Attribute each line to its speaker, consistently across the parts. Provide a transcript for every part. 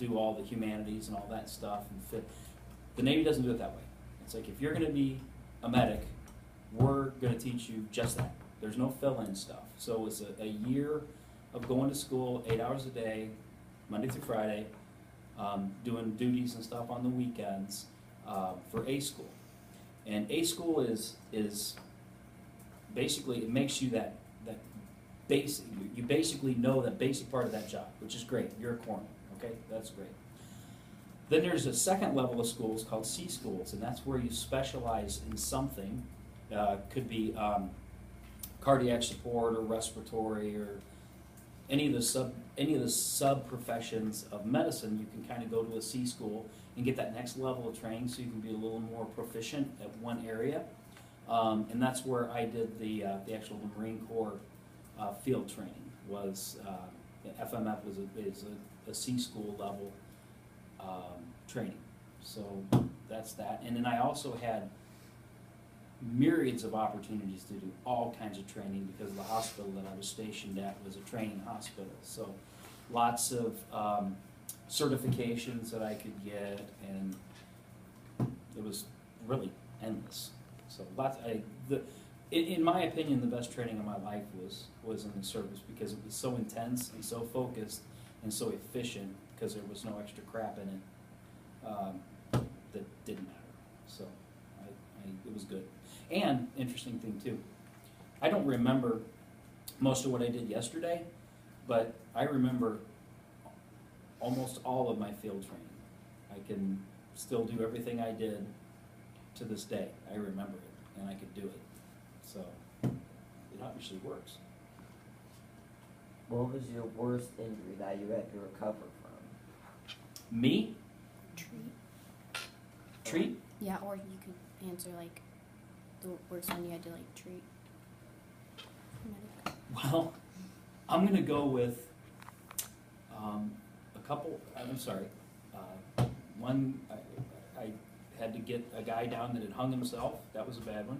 Speaker 1: do all the humanities and all that stuff. And fit. The Navy doesn't do it that way. It's like if you're going to be a medic, we're going to teach you just that. There's no fill-in stuff. So it's a year of going to school 8 hours a day, Monday through Friday, doing duties and stuff on the weekends for A school. And A school is basically, it makes you that basic, you basically know that basic part of that job, which is great. You're a corpsman, okay? That's great. Then there's a second level of schools called C schools, and that's where you specialize in something. Could be cardiac support or respiratory or any of the sub professions of medicine. You can kind of go to a C school and get that next level of training, so you can be a little more proficient at one area. And that's where I did the actual Marine Corps field training. Was FMF is a C school level training. So that's that. And then I also had myriads of opportunities to do all kinds of training because the hospital that I was stationed at was a training hospital. So lots of certifications that I could get, and it was really endless. So lots. In my opinion, the best training of my life was in the service because it was so intense and so focused and so efficient because there was no extra crap in it that didn't matter. So it was good. And interesting thing too, I don't remember most of what I did yesterday, but I remember almost all of my field training. I can still do everything I did to this day. I remember it, and I could do it. So it obviously works.
Speaker 2: What was your worst injury that you had to recover from?
Speaker 1: Me?
Speaker 3: Treat.
Speaker 1: Treat?
Speaker 3: Yeah, or you could answer like the worst one you had to like treat.
Speaker 1: Well, I'm going to go with a couple. I'm sorry. One, I had to get a guy down that had hung himself. That was a bad one.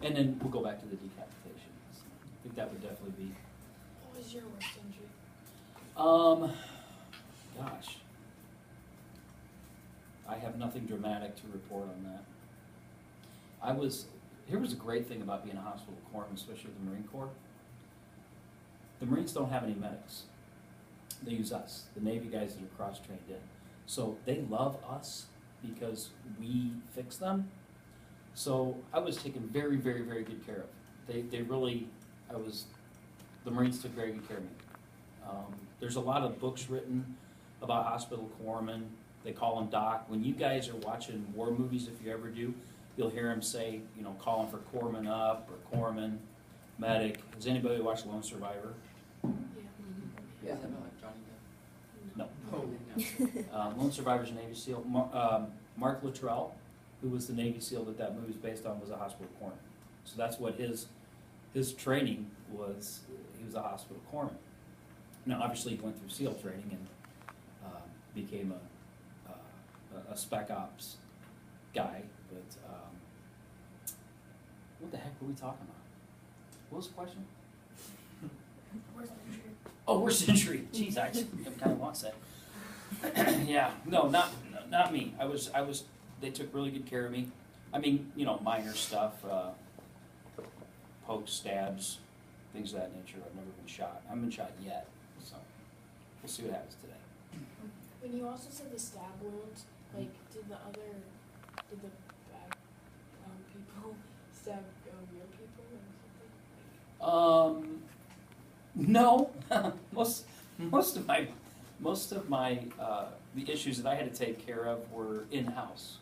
Speaker 1: And then we'll go back to the decapitation. I think that would definitely be.
Speaker 4: What was your worst injury?
Speaker 1: Gosh. I have nothing dramatic to report on that. Here was a great thing about being a hospital corpsman, especially the Marine Corps. The Marines don't have any medics. They use us, the Navy guys that are cross-trained in. So they love us because we fix them. So I was taken very, very, very good care of. The Marines took very good care of me. There's a lot of books written about hospital corpsmen. They call them doc. When you guys are watching war movies, if you ever do, you'll hear them say, calling for corpsman up or corpsman, medic. Has anybody watched Lone Survivor?
Speaker 2: Yeah.
Speaker 1: No. Lone Survivor's a Navy SEAL. Mark Luttrell, who was the Navy SEAL that movie's based on, was a hospital corpsman. So that's what his training was. He was a hospital corpsman. Now, obviously, he went through SEAL training and became a spec ops guy. But what the heck were we talking about? What was the question?
Speaker 4: Worst injury.
Speaker 1: Oh, worst injury. Jeez, I kind of lost that. Yeah, no, not me. I was. They took really good care of me. I mean, minor stuff, pokes, stabs, things of that nature. I've never been shot. I haven't been shot yet, so we'll see what happens today.
Speaker 4: When you also said the stab wounds, like, did the bad people stab your people or something?
Speaker 1: No. most of my the issues that I had to take care of were in-house.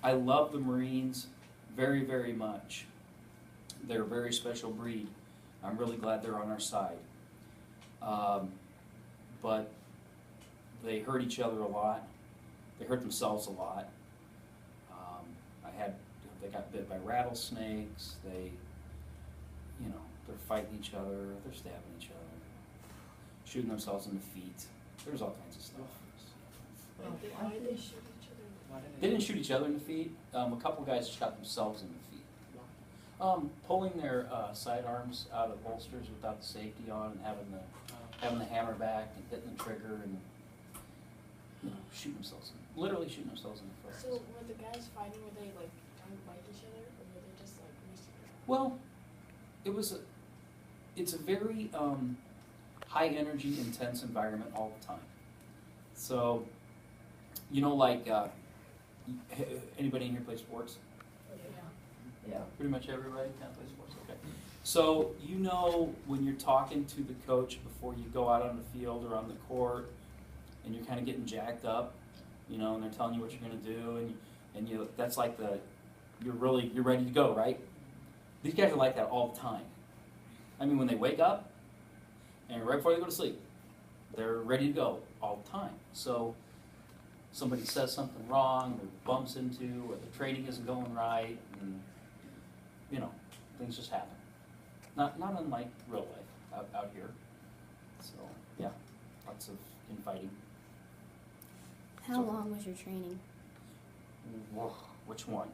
Speaker 1: I love the Marines very, very much. They're a very special breed. I'm really glad they're on our side. But they hurt each other a lot. They hurt themselves a lot. They got bit by rattlesnakes. They're fighting each other. They're stabbing each other, shooting themselves in the feet. There's all kinds of stuff.
Speaker 4: Why did they shoot each other?
Speaker 1: They didn't shoot each other in the feet. A couple guys shot themselves in the feet. Pulling their sidearms out of holsters without the safety on and having the hammer back and hitting the trigger and shooting themselves, literally shooting themselves in the foot.
Speaker 4: So were the guys fighting, were they like trying to bite each other, or were they just like messing around?
Speaker 1: Well, it's a very high energy, intense environment all the time. So, like anybody in here play sports?
Speaker 4: Yeah.
Speaker 2: Yeah.
Speaker 1: Pretty much everybody kind of plays sports. Okay. So when you're talking to the coach before you go out on the field or on the court, and you're kind of getting jacked up, and they're telling you what you're going to do, and that's like you're ready to go, right? These guys are like that all the time. I mean, when they wake up and right before they go to sleep, they're ready to go all the time. So somebody says something wrong or bumps into, or the training isn't going right, and things just happen. Not unlike real life out here. So yeah, lots of infighting.
Speaker 3: How long was your training?
Speaker 1: Whoa, which one?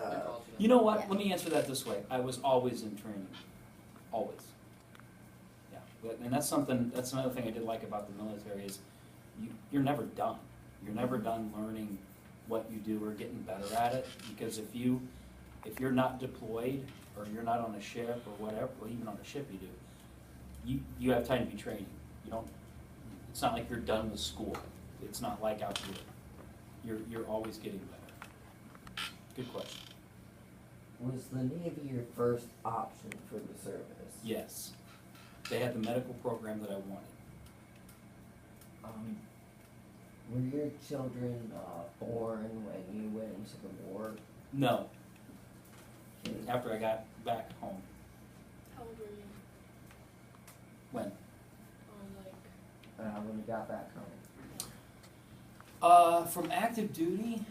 Speaker 2: Uh,
Speaker 1: You know what?
Speaker 3: Yeah.
Speaker 1: Let me answer that this way. I was always in training. Always. Yeah. And that's another thing I did like about the military is you're never done. You're never done learning what you do or getting better at it. Because if you're not deployed or you're not on a ship or whatever, well, even on a ship you have time to be training. It's not like you're done with school. It's not like out here. You're always getting better. Good question.
Speaker 2: Was the Navy your first option for the service?
Speaker 1: Yes. They had the medical program that I wanted.
Speaker 2: Were your children born when you went into the war?
Speaker 1: No. After I got back home.
Speaker 4: How old were you?
Speaker 1: When?
Speaker 2: When you got back home?
Speaker 1: From active duty,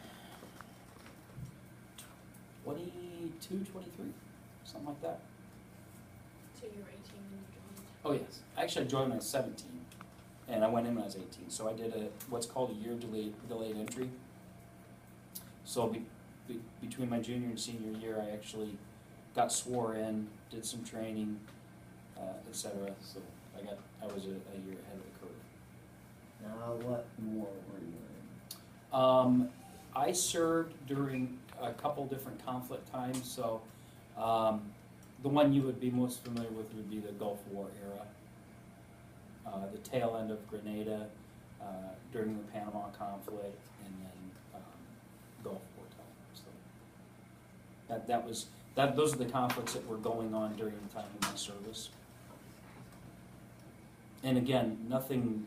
Speaker 1: 22, 23, something like that.
Speaker 4: So you were 18 when you joined?
Speaker 1: Oh yes. Actually, I joined when I was 17, and I went in when I was 18. So I did what's called a year delayed entry. So between my junior and senior year, I actually got swore in, did some training, etc. So I was a year ahead of the curve.
Speaker 2: Now, what war were you in?
Speaker 1: I served during a couple different conflict times. So the one you would be most familiar with would be the Gulf War era, the tail end of Grenada during the Panama conflict, and then Gulf War time. So those are the conflicts that were going on during the time of my service. And again, nothing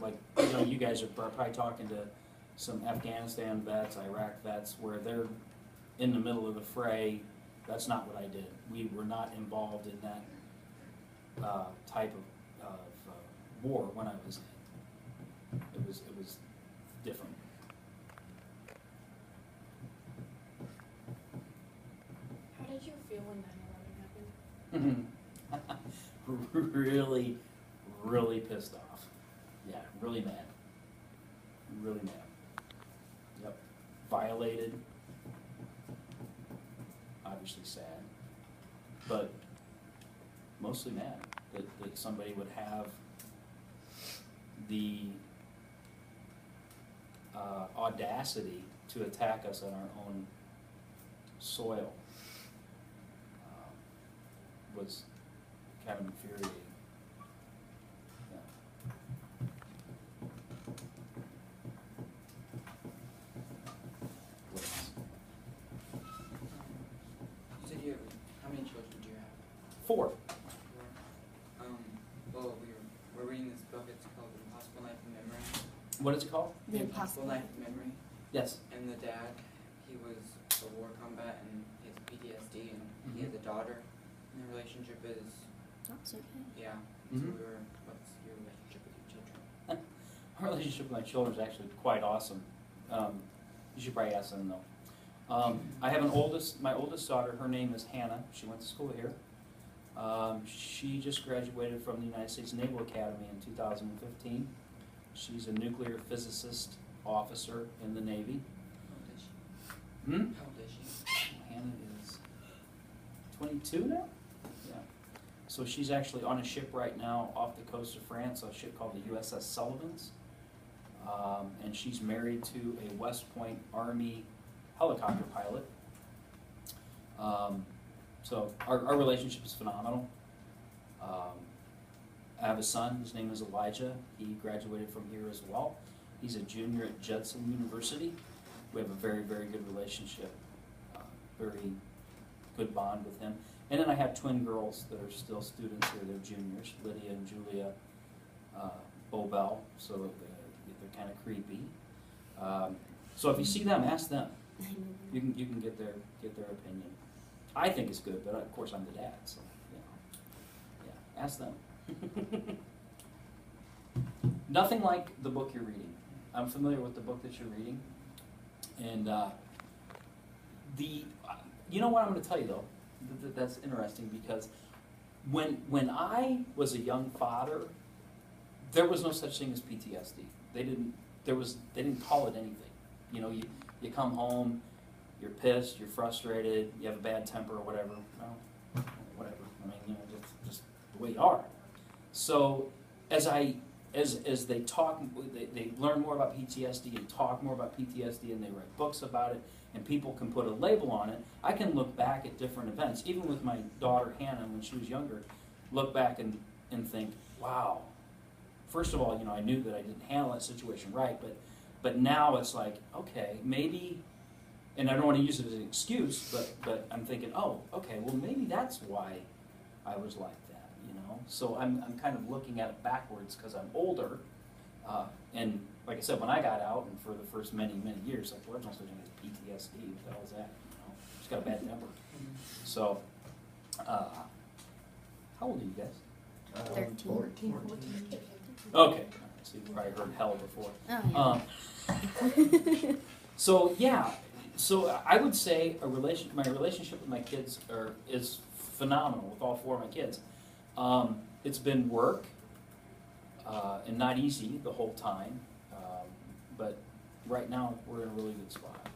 Speaker 1: like, you guys are probably talking to some Afghanistan vets, Iraq vets, where they're in the middle of the fray. That's not what I did. We were not involved in that type of war when I was in. It was different.
Speaker 4: How did you feel when 9/11 happened?
Speaker 1: Really, really pissed off. Yeah, really mad. Really mad. Yep. Violated. Obviously sad. But mostly mad that somebody would have the audacity to attack us on our own soil. Was kind of infuriating. Yeah. What else?
Speaker 5: You said how many children do you have?
Speaker 1: 4.
Speaker 5: Four. Well, we're reading this book. It's called The Impossible Life of Memory.
Speaker 1: What is it called?
Speaker 3: The Impossible
Speaker 5: Life of Memory.
Speaker 1: Yes.
Speaker 5: And the dad, he was a war combat and he has PTSD, and he has a daughter. And the relationship is,
Speaker 3: That's okay.
Speaker 5: yeah.
Speaker 1: Mhm.
Speaker 5: So what's your relationship with your children?
Speaker 1: Our relationship with my children is actually quite awesome. You should probably ask them though. I have my oldest daughter, her name is Hannah. She went to school here. She just graduated from the United States Naval Academy in 2015. She's a nuclear physicist officer in the Navy.
Speaker 5: How old is she?
Speaker 1: Hmm?
Speaker 5: How old is she?
Speaker 1: Hannah is 22 now? Yeah. So she's actually on a ship right now off the coast of France, a ship called the USS Sullivan's. and she's married to a West Point Army helicopter pilot. So our relationship is phenomenal. I have a son, his name is Elijah. He graduated from here as well. He's a junior at Judson University. We have a very, very good relationship, very good bond with him. And then I have twin girls that are still students here. They're juniors, Lydia and Julia Bobell, so they're kind of creepy. So if you see them, ask them. You can get their opinion. I think it's good, but of course I'm the dad, so yeah, ask them. Nothing like the book you're reading. I'm familiar with the book that you're reading, and you know what I'm going to tell you though. That's interesting because when I was a young father, there was no such thing as PTSD. They didn't call it anything. You know, you come home, you're pissed, you're frustrated, you have a bad temper or whatever. Well, whatever. I mean, you know, just the way you are. So as they talk, they learn more about PTSD and talk more about PTSD, and they write books about it, and people can put a label on it. I can look back at different events, even with my daughter Hannah when she was younger, look back and think, wow. First of all, you know, I knew that I didn't handle that situation right, but now it's like, okay, maybe, and I don't want to use it as an excuse, but I'm thinking, oh, okay, well maybe that's why I was like that, you know. So I'm kind of looking at it backwards because I'm older, and like I said, when I got out, and for the first many years, like, well, there's no such thing as PTSD. What the hell is that? You know, just got a bad temper. So, how old are you guys?
Speaker 3: 13.
Speaker 2: 14.
Speaker 1: Okay, so you've probably heard hell before.
Speaker 3: Oh, yeah.
Speaker 1: So yeah, so I would say my relationship with my kids is phenomenal with all four of my kids. It's been work and not easy the whole time, but right now we're in a really good spot.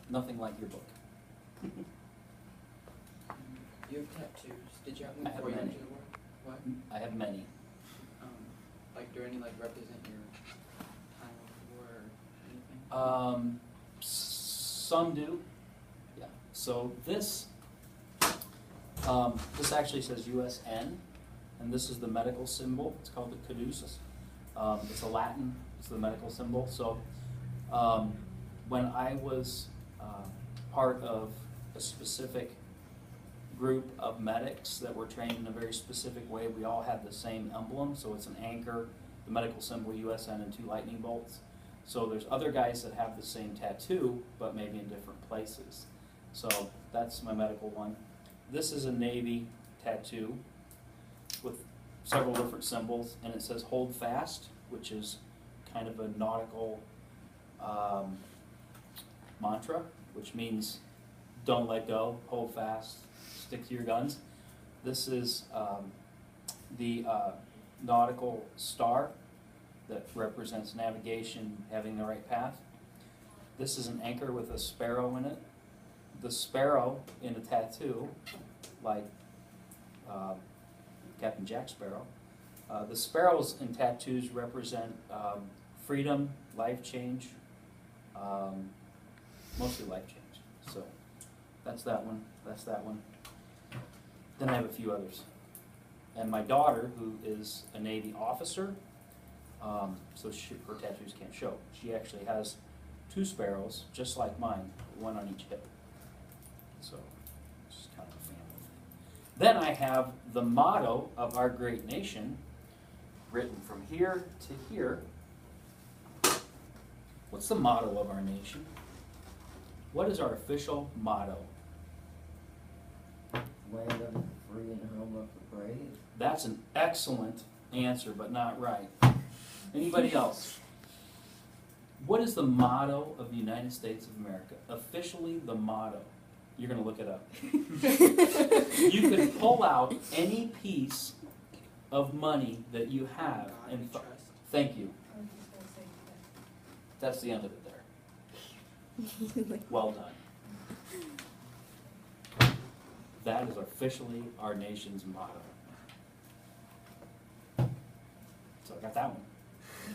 Speaker 1: Nothing like your book.
Speaker 5: You have tattoos. Did you have
Speaker 1: I
Speaker 5: them
Speaker 1: have
Speaker 5: before you went
Speaker 1: many.
Speaker 5: to the war? What?
Speaker 1: I have many.
Speaker 5: Like, do any like represent your time of war or anything?
Speaker 1: Some do. Yeah. So this actually says USN, and this is the medical symbol. It's called the caduceus. It's a Latin. It's the medical symbol. So when I was part of a specific group of medics that were trained in a very specific way, we all had the same emblem. So it's an anchor, the medical symbol USN, and two lightning bolts. So there's other guys that have the same tattoo, but maybe in different places. So that's my medical one. This is a Navy tattoo with several different symbols, and it says hold fast, which is kind of a nautical mantra, which means don't let go, hold fast, stick to your guns. This is the nautical star that represents navigation, having the right path. This is an anchor with a sparrow in it. The sparrow in a tattoo, like Captain Jack Sparrow. The sparrows in tattoos represent freedom, life change, mostly life change. So that's that one, that's that one. Then I have a few others. And my daughter, who is a Navy officer, so her tattoos can't show. She actually has two sparrows, just like mine, one on each hip. So it's kind of a family thing. Then I have the motto of our great nation, written from here to here. What's the motto of our nation? What is our official motto?
Speaker 2: Land of the free and home of the brave.
Speaker 1: That's an excellent answer, but not right. Anybody else? What is the motto of the United States of America? Officially the motto. You're going to look it up. You could pull out any piece of money that you have
Speaker 5: God
Speaker 1: and
Speaker 5: we trust.
Speaker 1: thank you. That's the end of it there. Well done. That is officially our nation's motto. So I got that one.